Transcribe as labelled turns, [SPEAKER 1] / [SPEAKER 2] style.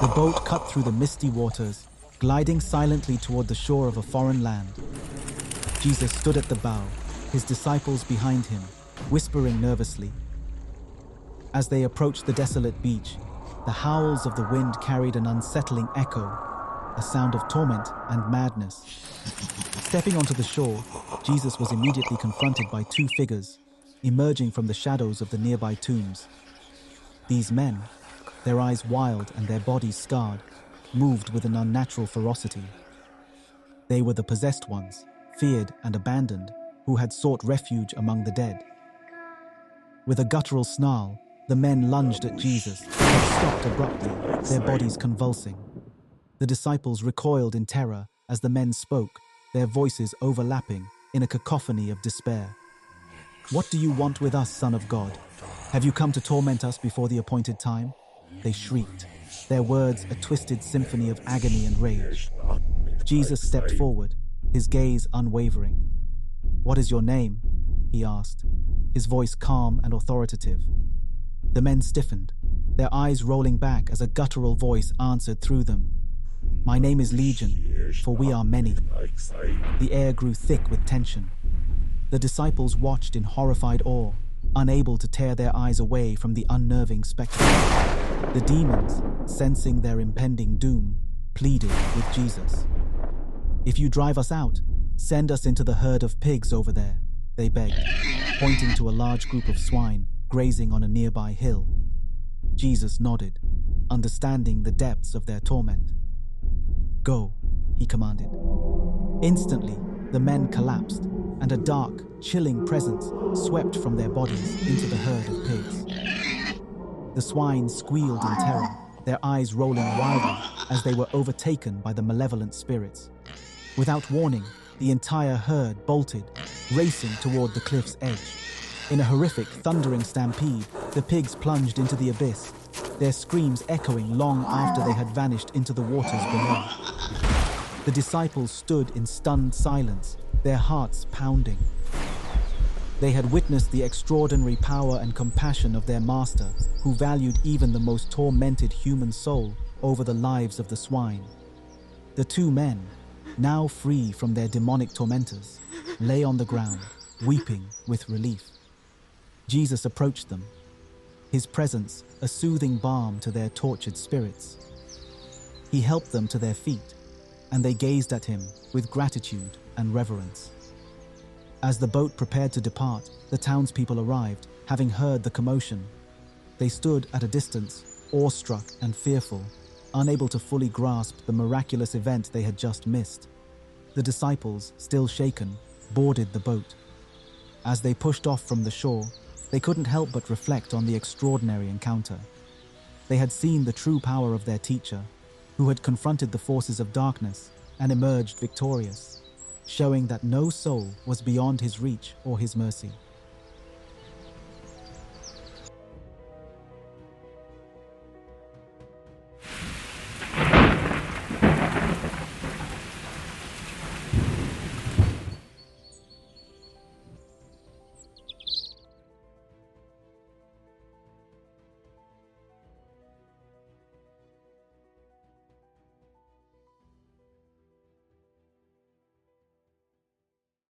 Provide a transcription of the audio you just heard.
[SPEAKER 1] The boat cut through the misty waters, gliding silently toward the shore of a foreign land. Jesus stood at the bow, his disciples behind him, whispering nervously. As they approached the desolate beach, the howls of the wind carried an unsettling echo, a sound of torment and madness. Stepping onto the shore, Jesus was immediately confronted by two figures, emerging from the shadows of the nearby tombs. These men, their eyes wild and their bodies scarred, moved with an unnatural ferocity. They were the possessed ones, feared and abandoned, who had sought refuge among the dead. With a guttural snarl, the men lunged at Jesus, but stopped abruptly, their bodies convulsing. The disciples recoiled in terror as the men spoke, their voices overlapping in a cacophony of despair. "What do you want with us, Son of God? Have you come to torment us before the appointed time?" They shrieked, their words a twisted symphony of agony and rage. Jesus stepped forward, his gaze unwavering. "What is your name?" he asked, his voice calm and authoritative. The men stiffened, their eyes rolling back as a guttural voice answered through them. "My name is Legion, for we are many." The air grew thick with tension. The disciples watched in horrified awe, unable to tear their eyes away from the unnerving spectacle. The demons, sensing their impending doom, pleaded with Jesus. "If you drive us out, send us into the herd of pigs over there," they begged, pointing to a large group of swine grazing on a nearby hill. Jesus nodded, understanding the depths of their torment. "Go," he commanded. Instantly, the men collapsed, and a dark, chilling presence swept from their bodies into the herd of pigs. The swine squealed in terror, their eyes rolling wildly as they were overtaken by the malevolent spirits. Without warning, the entire herd bolted, racing toward the cliff's edge. In a horrific, thundering stampede, the pigs plunged into the abyss, their screams echoing long after they had vanished into the waters below. The disciples stood in stunned silence, their hearts pounding. They had witnessed the extraordinary power and compassion of their master, who valued even the most tormented human soul over the lives of the swine. The two men, now free from their demonic tormentors, lay on the ground, weeping with relief. Jesus approached them, his presence a soothing balm to their tortured spirits. He helped them to their feet, and they gazed at him with gratitude and reverence. As the boat prepared to depart, the townspeople arrived, having heard the commotion. They stood at a distance, awestruck and fearful, unable to fully grasp the miraculous event they had just missed. The disciples, still shaken, boarded the boat. As they pushed off from the shore, they couldn't help but reflect on the extraordinary encounter. They had seen the true power of their teacher, who had confronted the forces of darkness and emerged victorious, showing that no soul was beyond his reach or his mercy.